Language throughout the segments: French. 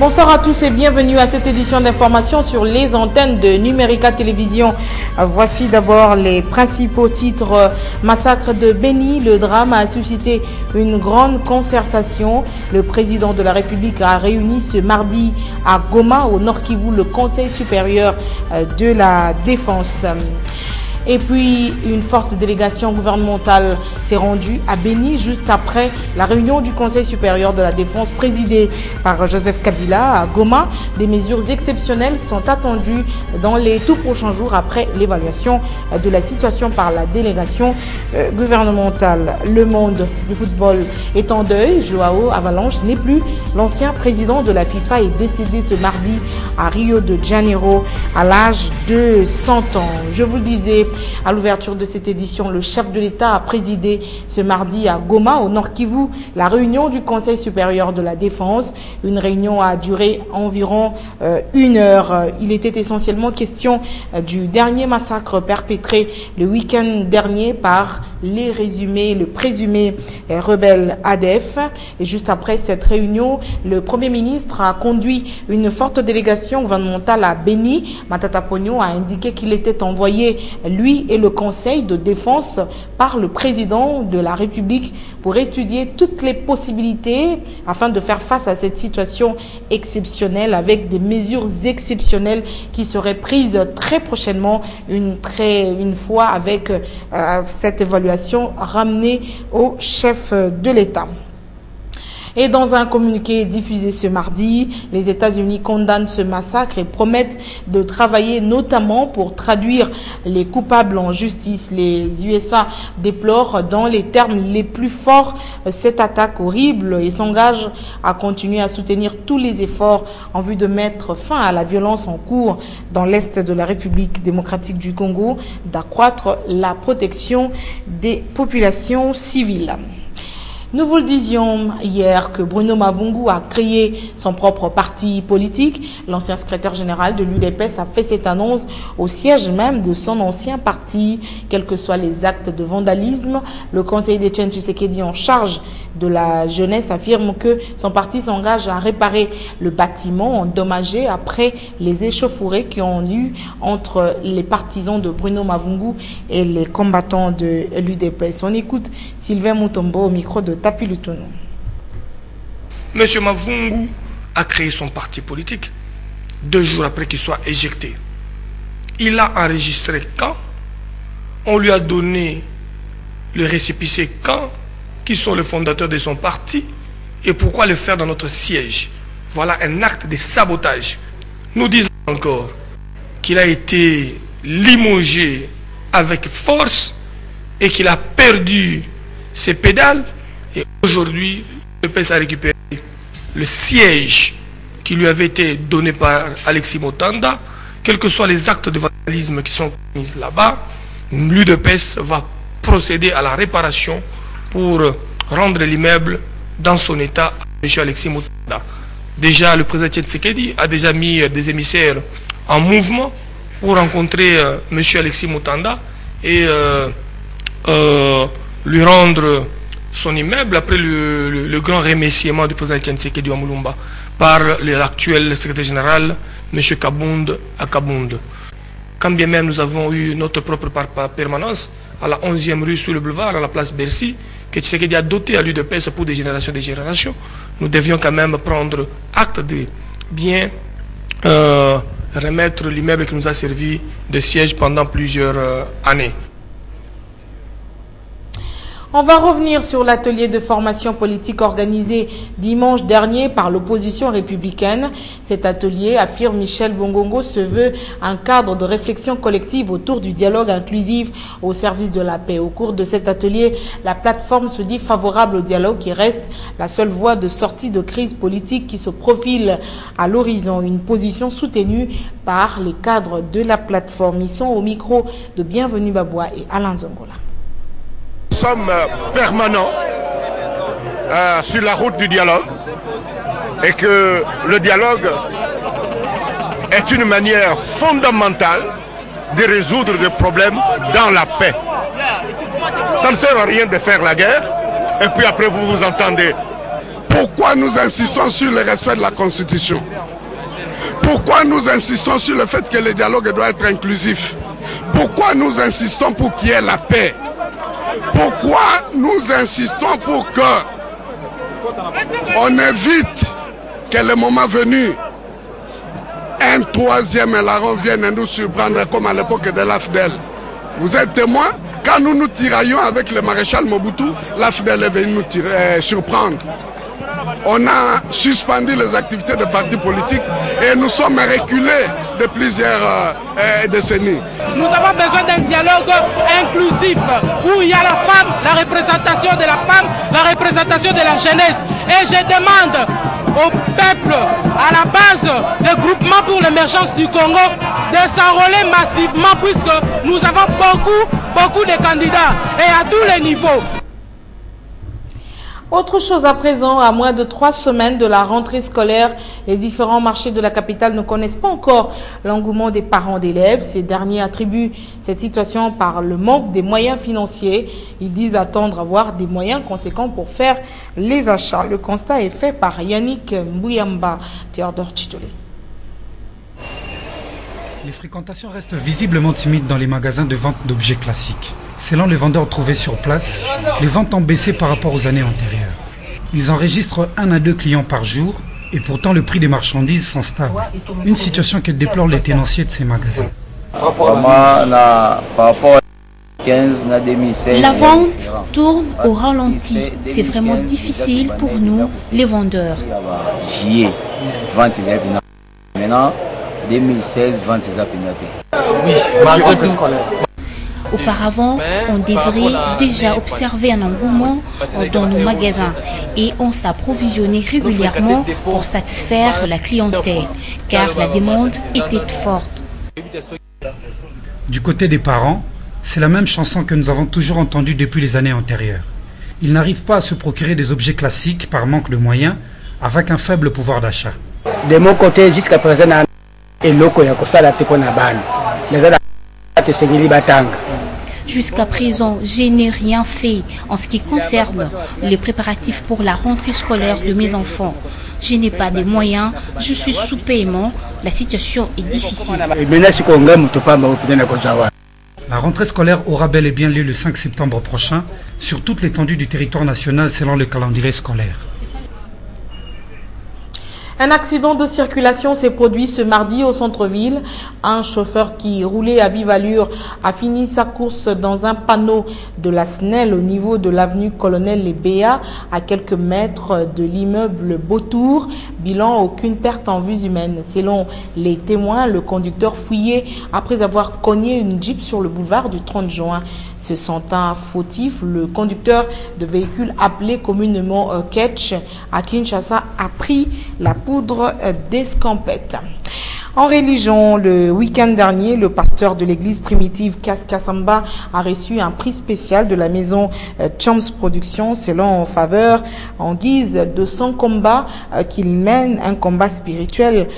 Bonsoir à tous et bienvenue à cette édition d'information sur les antennes de Numérica Télévision. Voici d'abord les principaux titres. Massacre de Béni, le drame a suscité une grande concertation. Le président de la République a réuni ce mardi à Goma, au Nord Kivu, le Conseil supérieur de la Défense. Et puis, une forte délégation gouvernementale s'est rendue à Béni juste après la réunion du Conseil supérieur de la Défense présidée par Joseph Kabila à Goma. Des mesures exceptionnelles sont attendues dans les tout prochains jours après l'évaluation de la situation par la délégation gouvernementale. Le monde du football est en deuil. Joao Avalanche n'est plus. L'ancien président de la FIFA est décédé ce mardi à Rio de Janeiro à l'âge de 100 ans. Je vous le disais, à l'ouverture de cette édition, le chef de l'État a présidé ce mardi à Goma, au Nord Kivu, la réunion du Conseil supérieur de la Défense. Une réunion a duré environ 1 heure. Il était essentiellement question du dernier massacre perpétré le week-end dernier par le présumé rebelle ADF. Et juste après cette réunion, le Premier ministre a conduit une forte délégation gouvernementale à Béni. Matata Ponyo a indiqué qu'il était envoyé, lui et le Conseil de défense, par le président de la République pour étudier toutes les possibilités afin de faire face à cette situation exceptionnelle avec des mesures exceptionnelles qui seraient prises très prochainement, une fois avec cette évaluation ramenée au chef de l'État. Et dans un communiqué diffusé ce mardi, les États-Unis condamnent ce massacre et promettent de travailler notamment pour traduire les coupables en justice. Les USA déplorent dans les termes les plus forts cette attaque horrible et s'engagent à continuer à soutenir tous les efforts en vue de mettre fin à la violence en cours dans l'Est de la République démocratique du Congo, d'accroître la protection des populations civiles. Nous vous le disions hier que Bruno Mavungu a créé son propre parti politique. L'ancien secrétaire général de l'UDPS a fait cette annonce au siège même de son ancien parti. Quels que soient les actes de vandalisme, le conseiller d'Etienne Tshisekedi en charge de la jeunesse affirme que son parti s'engage à réparer le bâtiment endommagé après les échauffourées qui ont eu entre les partisans de Bruno Mavungu et les combattants de l'UDPS. On écoute Sylvain Mutombo au micro de Tapi Lutono. Monsieur Mavungu a créé son parti politique 2 jours après qu'il soit éjecté. Il a enregistré quand, on lui a donné le récépissé quand, qui sont les fondateurs de son parti et pourquoi le faire dans notre siège. Voilà un acte de sabotage. Nous disons encore qu'il a été limogé avec force et qu'il a perdu ses pédales. Et aujourd'hui, le PS a récupéré le siège qui lui avait été donné par Alexis Motanda. Quels que soient les actes de vandalisme qui sont commis là-bas, l'UDPS va procéder à la réparation pour rendre l'immeuble dans son état à M. Alexis Motanda. Déjà, le président Tshisekedi a déjà mis des émissaires en mouvement pour rencontrer M. Alexis Motanda et lui rendre son immeuble après le grand remerciement du président Tshisekedi à Mulumba par l'actuel secrétaire général, M. Kabound à Kabound. Quand bien même nous avons eu notre propre permanence à la 11e rue sous le boulevard, à la place Bercy, que Tshisekedi a doté à l'UDPS pour des générations, nous devions quand même prendre acte de bien remettre l'immeuble qui nous a servi de siège pendant plusieurs années. On va revenir sur l'atelier de formation politique organisé dimanche dernier par l'opposition républicaine. Cet atelier, affirme Michel Bongongo, se veut un cadre de réflexion collective autour du dialogue inclusif au service de la paix. Au cours de cet atelier, la plateforme se dit favorable au dialogue qui reste la seule voie de sortie de crise politique qui se profile à l'horizon. Une position soutenue par les cadres de la plateforme. Ils sont au micro de Bienvenue Baboua et Alain Zongola. Nous sommes permanents sur la route du dialogue et que le dialogue est une manière fondamentale de résoudre des problèmes dans la paix. Ça ne sert à rien de faire la guerre et puis après vous vous entendez. Pourquoi nous insistons sur le respect de la Constitution? Pourquoi nous insistons sur le fait que le dialogue doit être inclusif? Pourquoi nous insistons pour qu'il y ait la paix? Pourquoi nous insistons pour que on évite que le moment venu, un troisième élaron vienne nous surprendre comme à l'époque de l'AFDEL? Vous êtes témoin, quand nous nous tiraillons avec le maréchal Mobutu, l'AFDEL est venu nous surprendre. On a suspendu les activités de partis politiques et nous sommes reculés de plusieurs décennies. Nous avons besoin d'un dialogue inclusif où il y a la femme, la représentation de la femme, la représentation de la jeunesse. Et je demande au peuple, à la base des groupements pour l'émergence du Congo, de s'enrôler massivement puisque nous avons beaucoup de candidats et à tous les niveaux. Autre chose à présent, à moins de 3 semaines de la rentrée scolaire, les différents marchés de la capitale ne connaissent pas encore l'engouement des parents d'élèves. Ces derniers attribuent cette situation par le manque des moyens financiers. Ils disent attendre avoir des moyens conséquents pour faire les achats. Le constat est fait par Yannick Mbouyamba, Théodore Chitolé. Les fréquentations restent visiblement timides dans les magasins de vente d'objets classiques. Selon les vendeurs trouvés sur place, les ventes ont baissé par rapport aux années antérieures. Ils enregistrent 1 à 2 clients par jour et pourtant le prix des marchandises sont stables. Une situation que déplorent les tenanciers de ces magasins. La vente tourne au ralenti. C'est vraiment difficile pour nous, les vendeurs. Maintenant, 2016, vente Oui, auparavant, on devrait déjà observer un engouement dans nos magasins et on s'approvisionnait régulièrement pour satisfaire la clientèle, car la demande était forte. Du côté des parents, c'est la même chanson que nous avons toujours entendue depuis les années antérieures. Ils n'arrivent pas à se procurer des objets classiques par manque de moyens, avec un faible pouvoir d'achat. De mon côté, jusqu'à présent, Jusqu'à présent, je n'ai rien fait en ce qui concerne les préparatifs pour la rentrée scolaire de mes enfants. Je n'ai pas de moyens, je suis sous paiement, la situation est difficile. La rentrée scolaire aura bel et bien lieu le 5 septembre prochain sur toute l'étendue du territoire national selon le calendrier scolaire. Un accident de circulation s'est produit ce mardi au centre-ville. Un chauffeur qui roulait à vive allure a fini sa course dans un panneau de la SNEL au niveau de l'avenue Colonel Lebéa, à quelques mètres de l'immeuble Beautour. Bilan, aucune perte en vue humaine. Selon les témoins, le conducteur fuyait après avoir cogné une Jeep sur le boulevard du 30 juin. Se sentant fautif, le conducteur de véhicule appelé communément Ketch à Kinshasa a pris la poudre d'escampette. En religion, le week-end dernier, le pasteur de l'église primitive Kaskasamba a reçu un prix spécial de la maison Chams Productions en faveur, en guise de son combat qu'il mène, un combat spirituel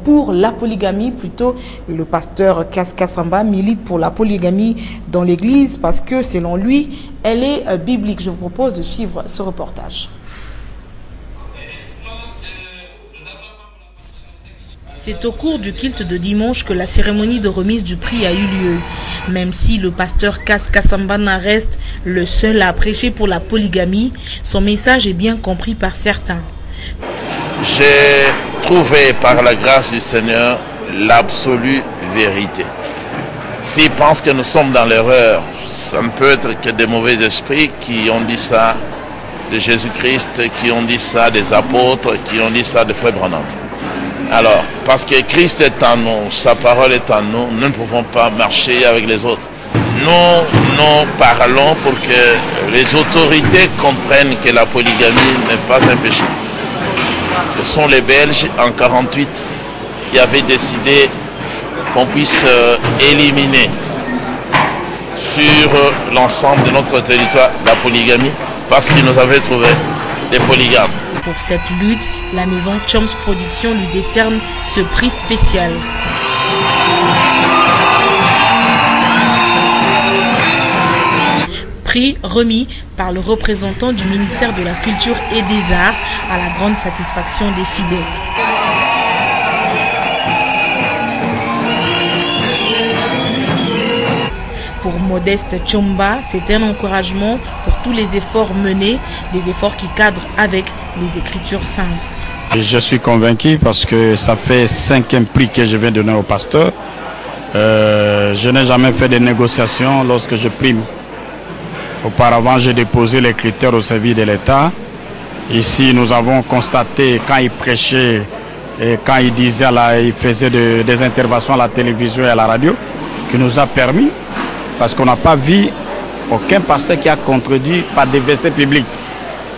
pour la polygamie. Plutôt, le pasteur Kaskasamba milite pour la polygamie dans l'église parce que, selon lui, elle est biblique. Je vous propose de suivre ce reportage. C'est au cours du culte de dimanche que la cérémonie de remise du prix a eu lieu. Même si le pasteur Kaskasamba reste le seul à prêcher pour la polygamie, son message est bien compris par certains. J'ai trouvé par la grâce du Seigneur l'absolue vérité. S'ils pensent que nous sommes dans l'erreur, ça ne peut être que des mauvais esprits qui ont dit ça de Jésus-Christ, qui ont dit ça des apôtres, qui ont dit ça de Frère Branham. Alors, parce que Christ est en nous, sa parole est en nous, nous ne pouvons pas marcher avec les autres. Nous parlons pour que les autorités comprennent que la polygamie n'est pas un péché. Ce sont les Belges en 1948 qui avaient décidé qu'on puisse éliminer sur l'ensemble de notre territoire la polygamie parce qu'ils nous avaient trouvé des polygames. Pour cette lutte, la maison Chams Productions lui décerne ce prix spécial. Prix remis par le représentant du ministère de la Culture et des Arts à la grande satisfaction des fidèles. Pour Modeste Tchomba, c'est un encouragement pour tous les efforts menés, des efforts qui cadrent avec les Écritures saintes. Je suis convaincu parce que ça fait 5e prix que je viens donner au pasteur. Je n'ai jamais fait de négociations lorsque je prime. Auparavant, j'ai déposé les critères au service de l'État. Ici, nous avons constaté quand il prêchait et quand il disait, il faisait des interventions à la télévision et à la radio, qui nous a permis, parce qu'on n'a pas vu aucun pasteur qui a contredit par des versets publics.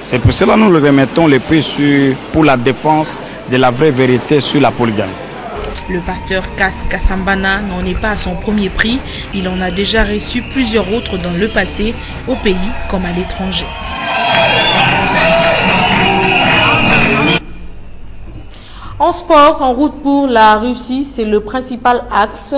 C'est pour cela que nous le remettons le prix pour la défense de la vraie vérité sur la polygamie. Le pasteur Kas Kassambana n'en est pas à son premier prix. Il en a déjà reçu plusieurs autres dans le passé, au pays comme à l'étranger. En sport, en route pour la Russie, c'est le principal axe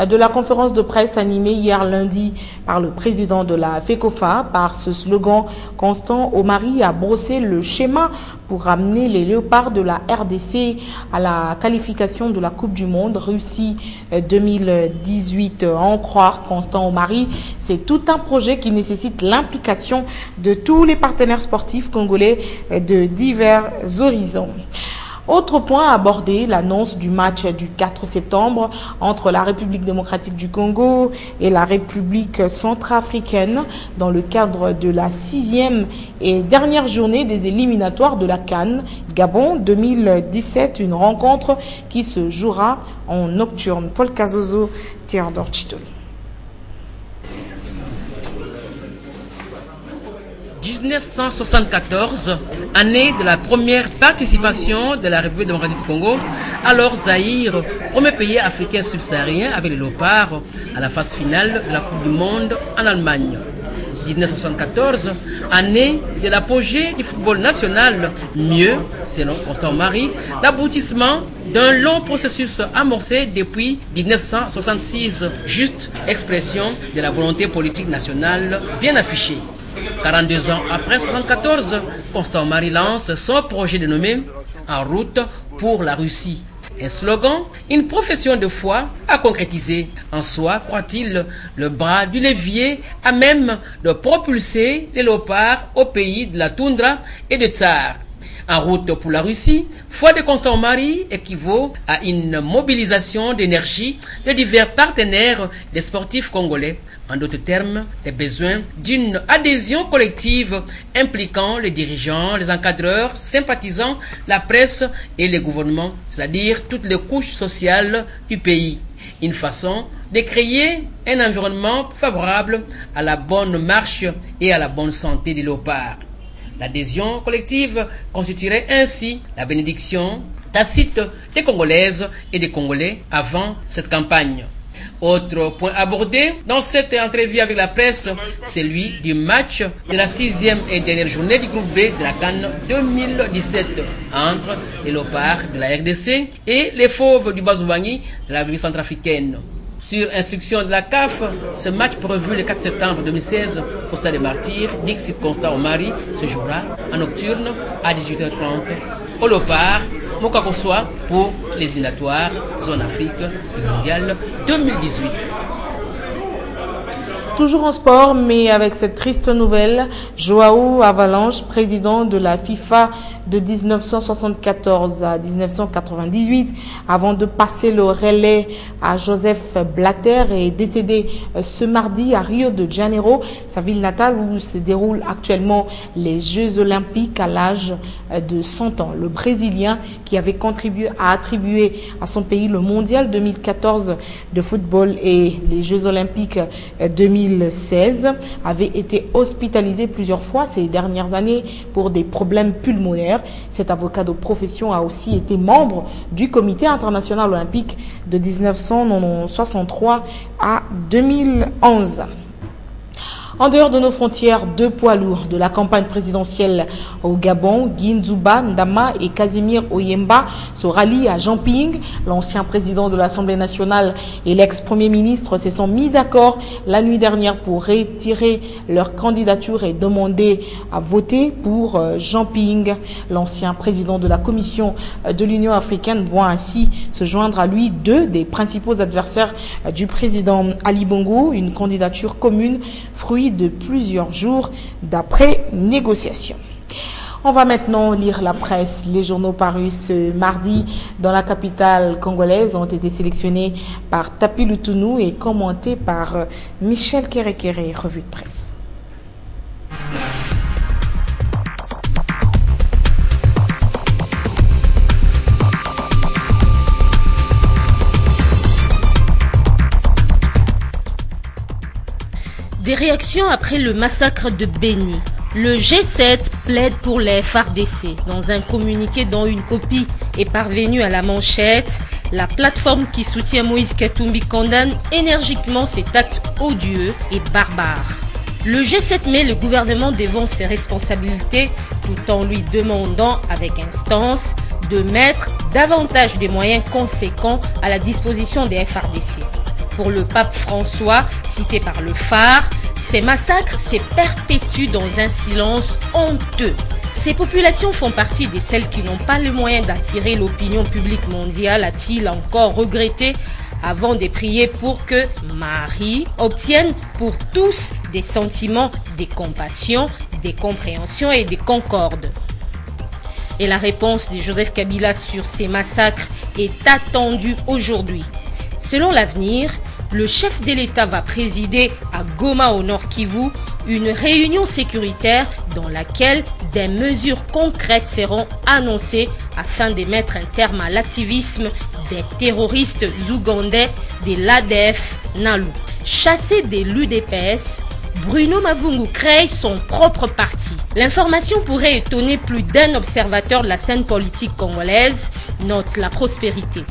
de la conférence de presse animée hier lundi par le président de la FECOFA. Par ce slogan, Constant Omari a brossé le schéma pour ramener les léopards de la RDC à la qualification de la Coupe du Monde Russie 2018. En croire Constant Omari, c'est tout un projet qui nécessite l'implication de tous les partenaires sportifs congolais de divers horizons. Autre point à aborder, l'annonce du match du 4 septembre entre la République démocratique du Congo et la République centrafricaine dans le cadre de la 6e et dernière journée des éliminatoires de la CAN Gabon 2017, une rencontre qui se jouera en nocturne. Paul Kazozo, Théodore Chitoli. 1974, année de la première participation de la République démocratique du Congo, alors Zaïre, premier pays africain subsaharien avec les léopards à la phase finale de la Coupe du Monde en Allemagne. 1974, année de l'apogée du football national, mieux, selon Constant Omari, l'aboutissement d'un long processus amorcé depuis 1966, juste expression de la volonté politique nationale bien affichée. 42 ans après 1974, Constant Omari lance son projet dénommé « En route pour la Russie ». Un slogan, une profession de foi à concrétiser. En soi, croit-il, le bras du levier à même de propulser les léopards au pays de la toundra et de Tsar. En route pour la Russie, foi de Constant Omari équivaut à une mobilisation d'énergie de divers partenaires des sportifs congolais. En d'autres termes, les besoins d'une adhésion collective impliquant les dirigeants, les encadreurs, sympathisants, la presse et les gouvernements, c'est-à-dire toutes les couches sociales du pays. Une façon de créer un environnement favorable à la bonne marche et à la bonne santé des léopards. L'adhésion collective constituerait ainsi la bénédiction tacite des Congolaises et des Congolais avant cette campagne. Autre point abordé dans cette entrevue avec la presse, celui du match de la 6e et dernière journée du groupe B de la CAN 2017 entre les léopards de la RDC et les fauves du Bazoubangi de la République centrafricaine. Sur instruction de la CAF, ce match prévu le 4 septembre 2016 au Stade des Martyrs, Dixit Constant Omari, se jouera en nocturne à 18h30 au Léopard, Mokakosoa pour les éliminatoires Zone Afrique et Mondial 2018. Toujours en sport, mais avec cette triste nouvelle, Joao Avalanche, président de la FIFA de 1974 à 1998, avant de passer le relais à Joseph Blatter, est décédé ce mardi à Rio de Janeiro, sa ville natale où se déroulent actuellement les Jeux Olympiques à l'âge de 100 ans. Le Brésilien, qui avait contribué à attribuer à son pays le Mondial 2014 de football et les Jeux Olympiques 2016, avait été hospitalisé plusieurs fois ces dernières années pour des problèmes pulmonaires. Cet avocat de profession a aussi été membre du Comité international olympique de 1963 à 2011. En dehors de nos frontières, 2 poids lourds de la campagne présidentielle au Gabon, Guy Nzouba Ndama et Casimir Oyemba, se rallient à Jean-Ping. L'ancien président de l'Assemblée nationale et l'ex-premier ministre se sont mis d'accord la nuit dernière pour retirer leur candidature et demander à voter pour Jean-Ping. L'ancien président de la Commission de l'Union africaine voit ainsi se joindre à lui 2 des principaux adversaires du président Ali Bongo, une candidature commune, fruit de plusieurs jours d'après négociation. On va maintenant lire la presse. Les journaux parus ce mardi dans la capitale congolaise ont été sélectionnés par Tapi Lutunou et commentés par Michel Kérékéré, revue de presse. Des réactions après le massacre de Béni. Le G7 plaide pour les FARDC. Dans un communiqué dont une copie est parvenue à la manchette, la plateforme qui soutient Moïse Katumbi condamne énergiquement cet acte odieux et barbare. Le G7 met le gouvernement devant ses responsabilités tout en lui demandant avec instance de mettre davantage de moyens conséquents à la disposition des FARDC. Pour le pape François, cité par le phare, ces massacres se perpétuent dans un silence honteux. Ces populations font partie de celles qui n'ont pas les moyens d'attirer l'opinion publique mondiale, a-t-il encore regretté, avant de prier pour que Marie obtienne pour tous des sentiments de compassion, de compréhension et de concorde. Et la réponse de Joseph Kabila sur ces massacres est attendue aujourd'hui. Selon l'avenir, le chef de l'État va présider à Goma au Nord Kivu une réunion sécuritaire dans laquelle des mesures concrètes seront annoncées afin de mettre un terme à l'activisme des terroristes ougandais de l'ADF Nalu. Chassé de l'UDPS, Bruno Mavungu crée son propre parti. L'information pourrait étonner plus d'un observateur de la scène politique congolaise, note La Prospérité.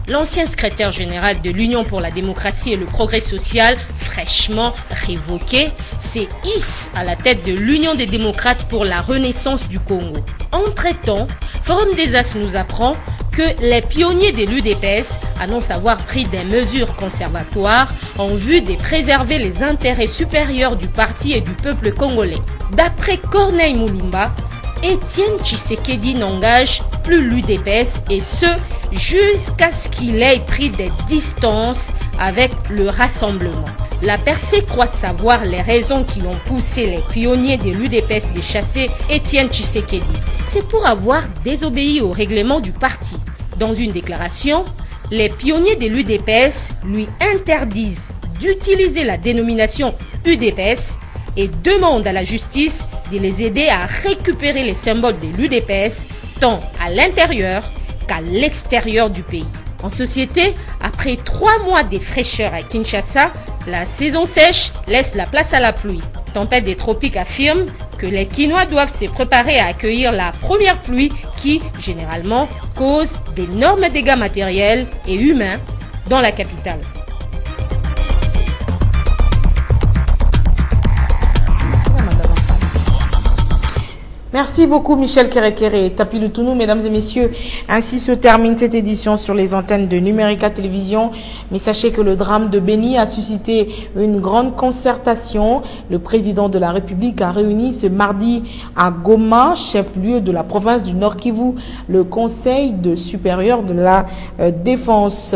L'ancien secrétaire général de l'Union pour la démocratie et le progrès social, fraîchement révoqué, se hisse à la tête de l'Union des démocrates pour la renaissance du Congo. Entre-temps, Forum des As nous apprend que les pionniers de l'UDPS annoncent avoir pris des mesures conservatoires en vue de préserver les intérêts supérieurs du parti et du peuple congolais. D'après Corneille Moulumba, Étienne Tshisekedi n'engage plus l'UDPS et ce jusqu'à ce qu'il ait pris des distances avec le rassemblement. La percée croit savoir les raisons qui ont poussé les pionniers de l'UDPS de chasser Étienne Tshisekedi. C'est pour avoir désobéi au règlement du parti. Dans une déclaration, les pionniers de l'UDPS lui interdisent d'utiliser la dénomination UDPS et demande à la justice de les aider à récupérer les symboles de l'UDPS tant à l'intérieur qu'à l'extérieur du pays. En société, après 3 mois de fraîcheur à Kinshasa, la saison sèche laisse la place à la pluie. Tempête des tropiques affirme que les Kinois doivent se préparer à accueillir la première pluie qui, généralement, cause d'énormes dégâts matériels et humains dans la capitale. Merci beaucoup Michel Kérékéré et Tapi Lutunou. Mesdames et messieurs, ainsi se termine cette édition sur les antennes de Numérica Télévision. Mais sachez que le drame de Béni a suscité une grande concertation. Le président de la République a réuni ce mardi à Goma, chef-lieu de la province du Nord Kivu, le Conseil supérieur de la Défense.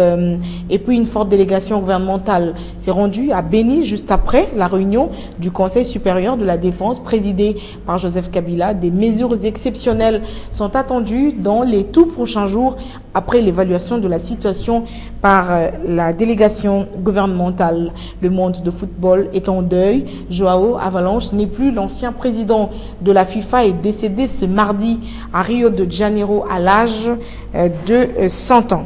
Et puis une forte délégation gouvernementale s'est rendue à Béni juste après la réunion du Conseil supérieur de la Défense présidé par Joseph Kabila. Des mesures exceptionnelles sont attendues dans les tout prochains jours après l'évaluation de la situation par la délégation gouvernementale. Le monde de football est en deuil. Joao Avalanche n'est plus l'ancien président de la FIFA et décédé ce mardi à Rio de Janeiro à l'âge de 100 ans.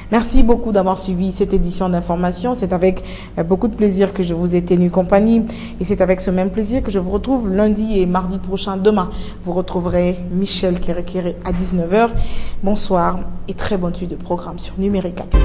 Merci beaucoup d'avoir suivi cette édition d'information. C'est avec beaucoup de plaisir que je vous ai tenu compagnie. Et c'est avec ce même plaisir que je vous retrouve lundi et mardi prochain. Demain, vous retrouverez Michel Kérékéré à 19h. Bonsoir et très bonne suite de programme sur Numérica TV.